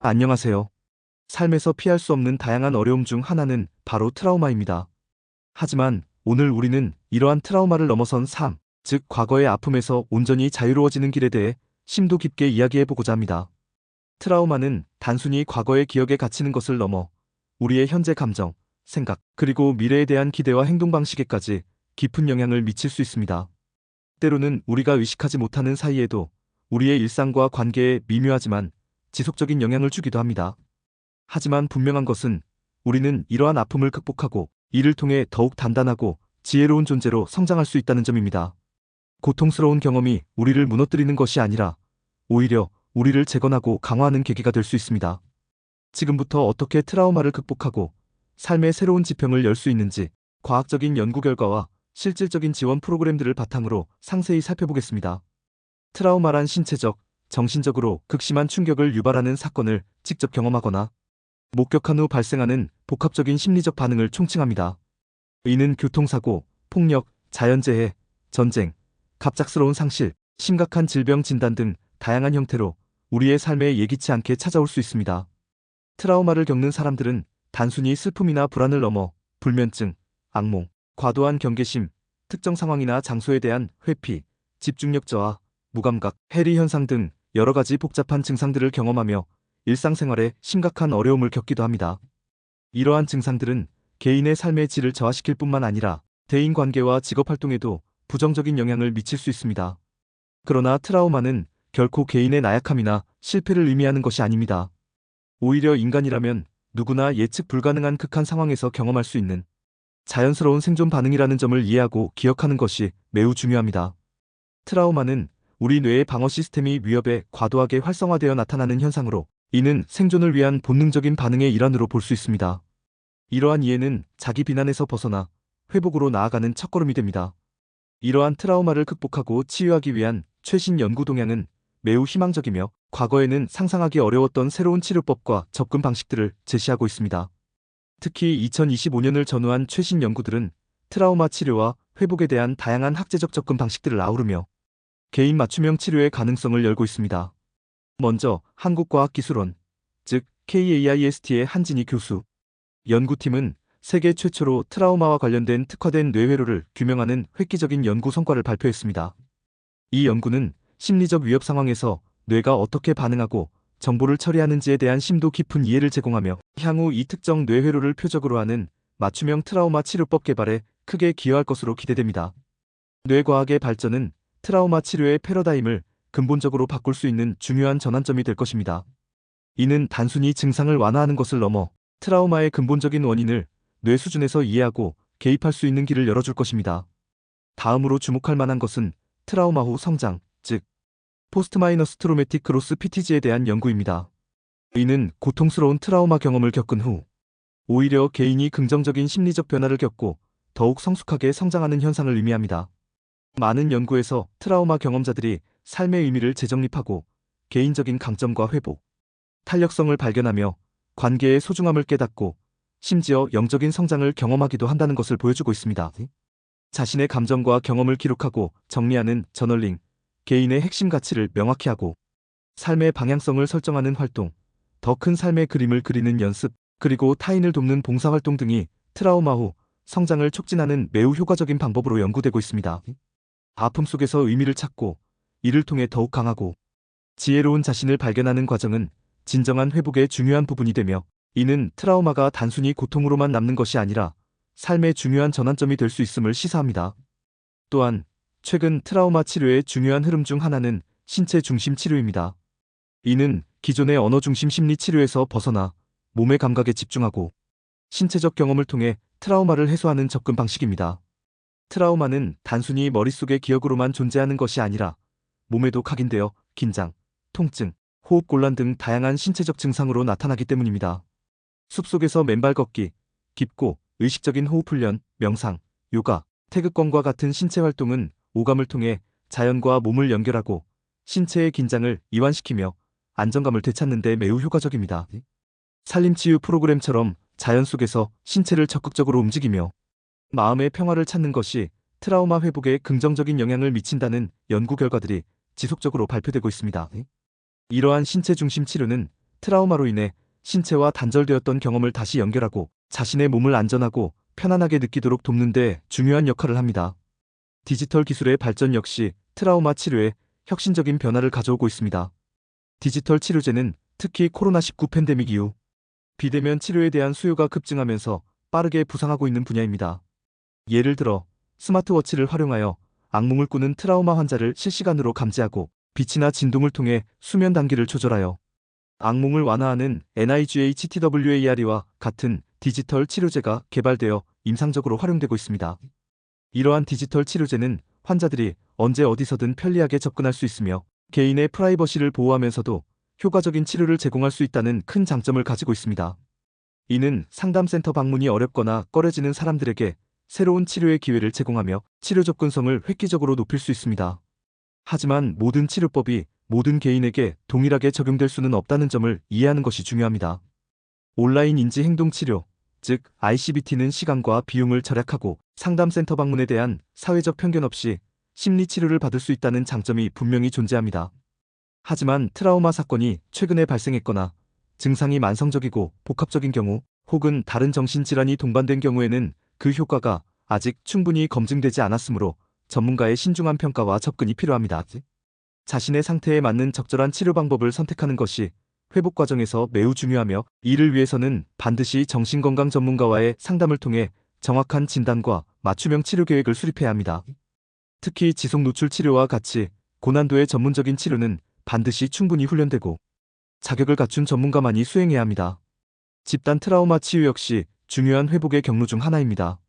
안녕하세요. 삶에서 피할 수 없는 다양한 어려움 중 하나는 바로 트라우마입니다. 하지만 오늘 우리는 이러한 트라우마를 넘어선 삶, 즉 과거의 아픔에서 온전히 자유로워지는 길에 대해 심도 깊게 이야기해보고자 합니다. 트라우마는 단순히 과거의 기억에 갇히는 것을 넘어 우리의 현재 감정, 생각, 그리고 미래에 대한 기대와 행동 방식에까지 깊은 영향을 미칠 수 있습니다. 때로는 우리가 의식하지 못하는 사이에도 우리의 일상과 관계에 미묘하지만 지속적인 영향을 주기도 합니다. 하지만 분명한 것은 우리는 이러한 아픔을 극복하고 이를 통해 더욱 단단하고 지혜로운 존재로 성장할 수 있다는 점입니다. 고통스러운 경험이 우리를 무너뜨리는 것이 아니라 오히려 우리를 재건하고 강화하는 계기가 될 수 있습니다. 지금부터 어떻게 트라우마를 극복하고 삶의 새로운 지평을 열 수 있는지 과학적인 연구 결과와 실질적인 지원 프로그램들을 바탕으로 상세히 살펴보겠습니다. 트라우마란 신체적, 정신적으로 극심한 충격을 유발하는 사건을 직접 경험하거나 목격한 후 발생하는 복합적인 심리적 반응을 총칭합니다. 이는 교통사고, 폭력, 자연재해, 전쟁, 갑작스러운 상실, 심각한 질병 진단 등 다양한 형태로 우리의 삶에 예기치 않게 찾아올 수 있습니다. 트라우마를 겪는 사람들은 단순히 슬픔이나 불안을 넘어 불면증, 악몽, 과도한 경계심, 특정 상황이나 장소에 대한 회피, 집중력 저하, 무감각, 해리 현상 등 여러 가지 복잡한 증상들을 경험하며 일상생활에 심각한 어려움을 겪기도 합니다. 이러한 증상들은 개인의 삶의 질을 저하시킬 뿐만 아니라 대인관계와 직업활동에도 부정적인 영향을 미칠 수 있습니다. 그러나 트라우마는 결코 개인의 나약함이나 실패를 의미하는 것이 아닙니다. 오히려 인간이라면 누구나 예측 불가능한 극한 상황에서 경험할 수 있는 자연스러운 생존 반응이라는 점을 이해하고 기억하는 것이 매우 중요합니다. 트라우마는 우리 뇌의 방어 시스템이 위협에 과도하게 활성화되어 나타나는 현상으로 이는 생존을 위한 본능적인 반응의 일환으로 볼 수 있습니다. 이러한 이해는 자기 비난에서 벗어나 회복으로 나아가는 첫걸음이 됩니다. 이러한 트라우마를 극복하고 치유하기 위한 최신 연구 동향은 매우 희망적이며 과거에는 상상하기 어려웠던 새로운 치료법과 접근 방식들을 제시하고 있습니다. 특히 2025년을 전후한 최신 연구들은 트라우마 치료와 회복에 대한 다양한 학제적 접근 방식들을 아우르며 개인 맞춤형 치료의 가능성을 열고 있습니다. 먼저 한국과학기술원, 즉 KAIST의 한진희 교수, 연구팀은 세계 최초로 트라우마와 관련된 특화된 뇌회로를 규명하는 획기적인 연구 성과를 발표했습니다. 이 연구는 심리적 위협 상황에서 뇌가 어떻게 반응하고 정보를 처리하는지에 대한 심도 깊은 이해를 제공하며 향후 이 특정 뇌회로를 표적으로 하는 맞춤형 트라우마 치료법 개발에 크게 기여할 것으로 기대됩니다. 뇌과학의 발전은 트라우마 치료의 패러다임을 근본적으로 바꿀 수 있는 중요한 전환점이 될 것입니다. 이는 단순히 증상을 완화하는 것을 넘어 트라우마의 근본적인 원인을 뇌 수준에서 이해하고 개입할 수 있는 길을 열어줄 것입니다. 다음으로 주목할 만한 것은 트라우마 후 성장, 즉 포스트마이너스 트로매틱 그로스 PTG에 대한 연구입니다. 이는 고통스러운 트라우마 경험을 겪은 후 오히려 개인이 긍정적인 심리적 변화를 겪고 더욱 성숙하게 성장하는 현상을 의미합니다. 많은 연구에서 트라우마 경험자들이 삶의 의미를 재정립하고 개인적인 강점과 회복, 탄력성을 발견하며 관계의 소중함을 깨닫고 심지어 영적인 성장을 경험하기도 한다는 것을 보여주고 있습니다. 자신의 감정과 경험을 기록하고 정리하는 저널링, 개인의 핵심 가치를 명확히 하고 삶의 방향성을 설정하는 활동, 더 큰 삶의 그림을 그리는 연습, 그리고 타인을 돕는 봉사활동 등이 트라우마 후 성장을 촉진하는 매우 효과적인 방법으로 연구되고 있습니다. 아픔 속에서 의미를 찾고 이를 통해 더욱 강하고 지혜로운 자신을 발견하는 과정은 진정한 회복의 중요한 부분이 되며 이는 트라우마가 단순히 고통으로만 남는 것이 아니라 삶의 중요한 전환점이 될 수 있음을 시사합니다. 또한 최근 트라우마 치료의 중요한 흐름 중 하나는 신체 중심 치료입니다. 이는 기존의 언어 중심 심리 치료에서 벗어나 몸의 감각에 집중하고 신체적 경험을 통해 트라우마를 해소하는 접근 방식입니다. 트라우마는 단순히 머릿속의 기억으로만 존재하는 것이 아니라 몸에도 각인되어 긴장, 통증, 호흡곤란 등 다양한 신체적 증상으로 나타나기 때문입니다. 숲속에서 맨발 걷기, 깊고 의식적인 호흡 훈련, 명상, 요가, 태극권과 같은 신체 활동은 오감을 통해 자연과 몸을 연결하고 신체의 긴장을 이완시키며 안정감을 되찾는 데 매우 효과적입니다. 산림치유 프로그램처럼 자연 속에서 신체를 적극적으로 움직이며 마음의 평화를 찾는 것이 트라우마 회복에 긍정적인 영향을 미친다는 연구 결과들이 지속적으로 발표되고 있습니다. 이러한 신체 중심 치료는 트라우마로 인해 신체와 단절되었던 경험을 다시 연결하고 자신의 몸을 안전하고 편안하게 느끼도록 돕는 데 중요한 역할을 합니다. 디지털 기술의 발전 역시 트라우마 치료에 혁신적인 변화를 가져오고 있습니다. 디지털 치료제는 특히 코로나19 팬데믹 이후 비대면 치료에 대한 수요가 급증하면서 빠르게 부상하고 있는 분야입니다. 예를 들어 스마트워치를 활용하여 악몽을 꾸는 트라우마 환자를 실시간으로 감지하고 빛이나 진동을 통해 수면 단계를 조절하여 악몽을 완화하는 NIGHTWARE와 같은 디지털 치료제가 개발되어 임상적으로 활용되고 있습니다. 이러한 디지털 치료제는 환자들이 언제 어디서든 편리하게 접근할 수 있으며 개인의 프라이버시를 보호하면서도 효과적인 치료를 제공할 수 있다는 큰 장점을 가지고 있습니다. 이는 상담센터 방문이 어렵거나 꺼려지는 사람들에게 새로운 치료의 기회를 제공하며 치료 접근성을 획기적으로 높일 수 있습니다. 하지만 모든 치료법이 모든 개인에게 동일하게 적용될 수는 없다는 점을 이해하는 것이 중요합니다. 온라인 인지 행동 치료, 즉 ICBT는 시간과 비용을 절약하고 상담센터 방문에 대한 사회적 편견 없이 심리 치료를 받을 수 있다는 장점이 분명히 존재합니다. 하지만 트라우마 사건이 최근에 발생했거나 증상이 만성적이고 복합적인 경우 혹은 다른 정신질환이 동반된 경우에는 그 효과가 아직 충분히 검증되지 않았으므로 전문가의 신중한 평가와 접근이 필요합니다. 자신의 상태에 맞는 적절한 치료 방법을 선택하는 것이 회복 과정에서 매우 중요하며 이를 위해서는 반드시 정신건강 전문가와의 상담을 통해 정확한 진단과 맞춤형 치료 계획을 수립해야 합니다. 특히 지속 노출 치료와 같이 고난도의 전문적인 치료는 반드시 충분히 훈련되고 자격을 갖춘 전문가만이 수행해야 합니다. 집단 트라우마 치유 역시 중요한 회복의 경로 중 하나입니다.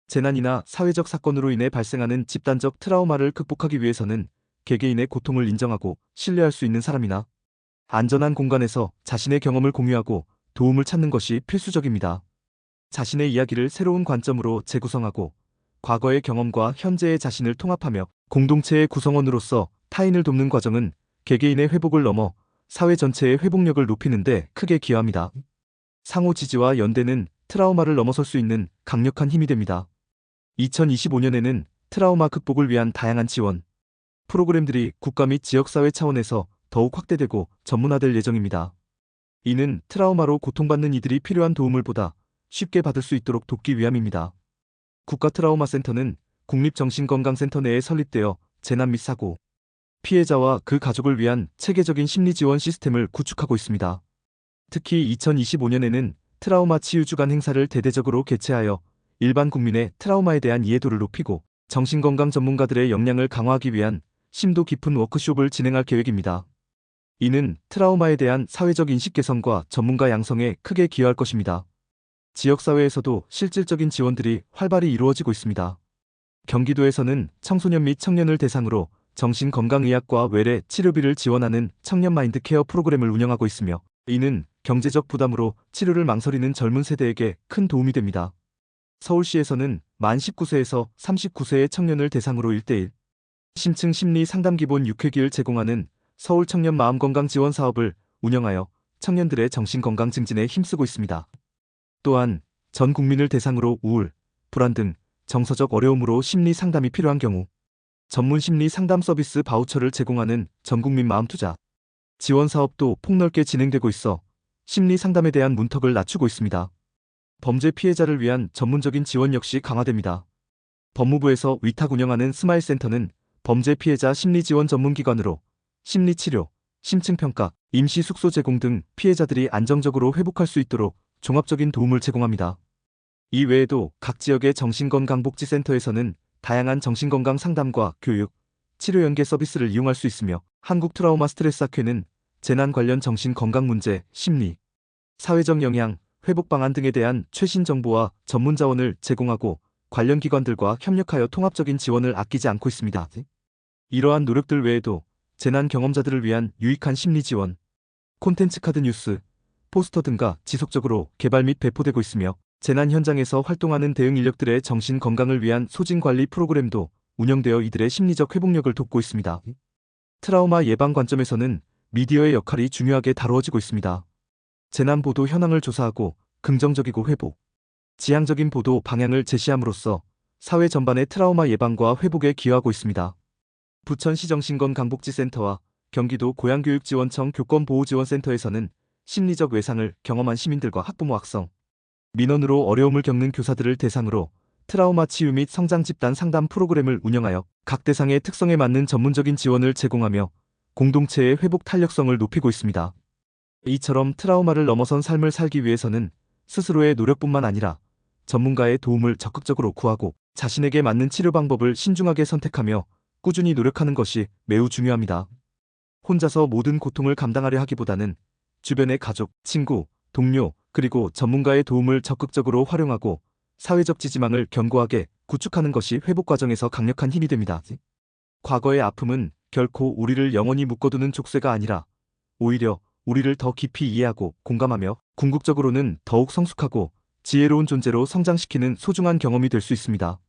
재난이나 사회적 사건으로 인해 발생하는 집단적 트라우마를 극복하기 위해서는 개개인의 고통을 인정하고 신뢰할 수 있는 사람이나 안전한 공간에서 자신의 경험을 공유하고 도움을 찾는 것이 필수적입니다. 자신의 이야기를 새로운 관점으로 재구성하고 과거의 경험과 현재의 자신을 통합하며 공동체의 구성원으로서 타인을 돕는 과정은 개개인의 회복을 넘어 사회 전체의 회복력을 높이는 데 크게 기여합니다. 상호 지지와 연대는 트라우마를 넘어설 수 있는 강력한 힘이 됩니다. 2025년에는 트라우마 극복을 위한 다양한 지원 프로그램들이 국가 및 지역사회 차원에서 더욱 확대되고 전문화될 예정입니다. 이는 트라우마로 고통받는 이들이 필요한 도움을 보다 쉽게 받을 수 있도록 돕기 위함입니다. 국가트라우마센터는 국립정신건강센터 내에 설립되어 재난 및 사고 피해자와 그 가족을 위한 체계적인 심리 지원 시스템을 구축하고 있습니다. 특히 2025년에는 트라우마 치유 주간 행사를 대대적으로 개최하여 일반 국민의 트라우마에 대한 이해도를 높이고 정신건강 전문가들의 역량을 강화하기 위한 심도 깊은 워크숍을 진행할 계획입니다. 이는 트라우마에 대한 사회적 인식 개선과 전문가 양성에 크게 기여할 것입니다. 지역사회에서도 실질적인 지원들이 활발히 이루어지고 있습니다. 경기도에서는 청소년 및 청년을 대상으로 정신건강의학과 외래 치료비를 지원하는 청년 마인드 케어 프로그램을 운영하고 있으며 이는 경제적 부담으로 치료를 망설이는 젊은 세대에게 큰 도움이 됩니다. 서울시에서는 만 19세에서 39세의 청년을 대상으로 1:1 심층 심리 상담 기본 6회기를 제공하는 서울 청년 마음건강 지원 사업을 운영하여 청년들의 정신건강 증진에 힘쓰고 있습니다. 또한 전 국민을 대상으로 우울, 불안 등 정서적 어려움으로 심리 상담이 필요한 경우 전문 심리 상담 서비스 바우처를 제공하는 전국민 마음투자 지원 사업도 폭넓게 진행되고 있어 심리 상담에 대한 문턱을 낮추고 있습니다. 범죄 피해자를 위한 전문적인 지원 역시 강화됩니다. 법무부에서 위탁 운영하는 스마일센터는 범죄 피해자 심리 지원 전문기관으로 심리치료, 심층평가, 임시숙소 제공 등 피해자들이 안정적으로 회복할 수 있도록 종합적인 도움을 제공합니다. 이 외에도 각 지역의 정신건강복지센터에서는 다양한 정신건강 상담과 교육, 치료 연계 서비스를 이용할 수 있으며 한국트라우마 스트레스학회는 재난 관련 정신건강 문제, 심리, 사회적 영향, 회복 방안 등에 대한 최신 정보와 전문 자원을 제공하고 관련 기관들과 협력하여 통합적인 지원을 아끼지 않고 있습니다. 이러한 노력들 외에도 재난 경험자들을 위한 유익한 심리 지원, 콘텐츠 카드 뉴스, 포스터 등과 지속적으로 개발 및 배포되고 있으며 재난 현장에서 활동하는 대응 인력들의 정신 건강을 위한 소진 관리 프로그램도 운영되어 이들의 심리적 회복력을 돕고 있습니다. 트라우마 예방 관점에서는 미디어의 역할이 중요하게 다루어지고 있습니다. 재난 보도 현황을 조사하고 긍정적이고 회복, 지향적인 보도 방향을 제시함으로써 사회 전반의 트라우마 예방과 회복에 기여하고 있습니다. 부천시 정신건강복지센터와 경기도 고양교육지원청 교권보호지원센터에서는 심리적 외상을 경험한 시민들과 학부모 학성, 민원으로 어려움을 겪는 교사들을 대상으로 트라우마 치유 및 성장 집단 상담 프로그램을 운영하여 각 대상의 특성에 맞는 전문적인 지원을 제공하며 공동체의 회복 탄력성을 높이고 있습니다. 이처럼 트라우마를 넘어선 삶을 살기 위해서는 스스로의 노력뿐만 아니라 전문가의 도움을 적극적으로 구하고 자신에게 맞는 치료 방법을 신중하게 선택하며 꾸준히 노력하는 것이 매우 중요합니다. 혼자서 모든 고통을 감당하려 하기보다는 주변의 가족, 친구, 동료, 그리고 전문가의 도움을 적극적으로 활용하고 사회적 지지망을 견고하게 구축하는 것이 회복 과정에서 강력한 힘이 됩니다. 과거의 아픔은 결코 우리를 영원히 묶어두는 족쇄가 아니라 오히려 우리를 더 깊이 이해하고 공감하며 궁극적으로는 더욱 성숙하고 지혜로운 존재로 성장시키는 소중한 경험이 될 수 있습니다.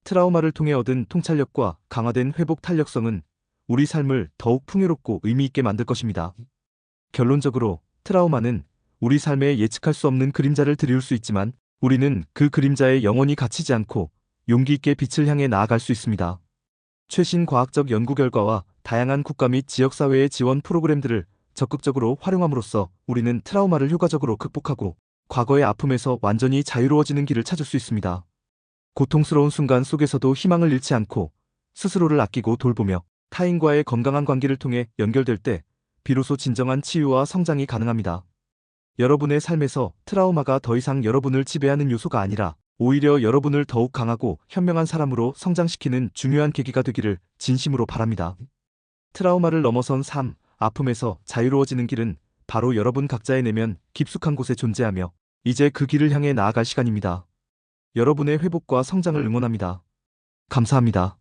트라우마를 통해 얻은 통찰력과 강화된 회복 탄력성은 우리 삶을 더욱 풍요롭고 의미 있게 만들 것입니다. 결론적으로 트라우마는 우리 삶에 예측할 수 없는 그림자를 드리울 수 있지만 우리는 그 그림자에 영원히 갇히지 않고 용기 있게 빛을 향해 나아갈 수 있습니다. 최신 과학적 연구 결과와 다양한 국가 및 지역사회의 지원 프로그램들을 적극적으로 활용함으로써 우리는 트라우마를 효과적으로 극복하고 과거의 아픔에서 완전히 자유로워지는 길을 찾을 수 있습니다. 고통스러운 순간 속에서도 희망을 잃지 않고 스스로를 아끼고 돌보며 타인과의 건강한 관계를 통해 연결될 때 비로소 진정한 치유와 성장이 가능합니다. 여러분의 삶에서 트라우마가 더 이상 여러분을 지배하는 요소가 아니라 오히려 여러분을 더욱 강하고 현명한 사람으로 성장시키는 중요한 계기가 되기를 진심으로 바랍니다. 트라우마를 넘어선 삶, 아픔에서 자유로워지는 길은 바로 여러분 각자의 내면 깊숙한 곳에 존재하며 이제 그 길을 향해 나아갈 시간입니다. 여러분의 회복과 성장을 응원합니다. 감사합니다.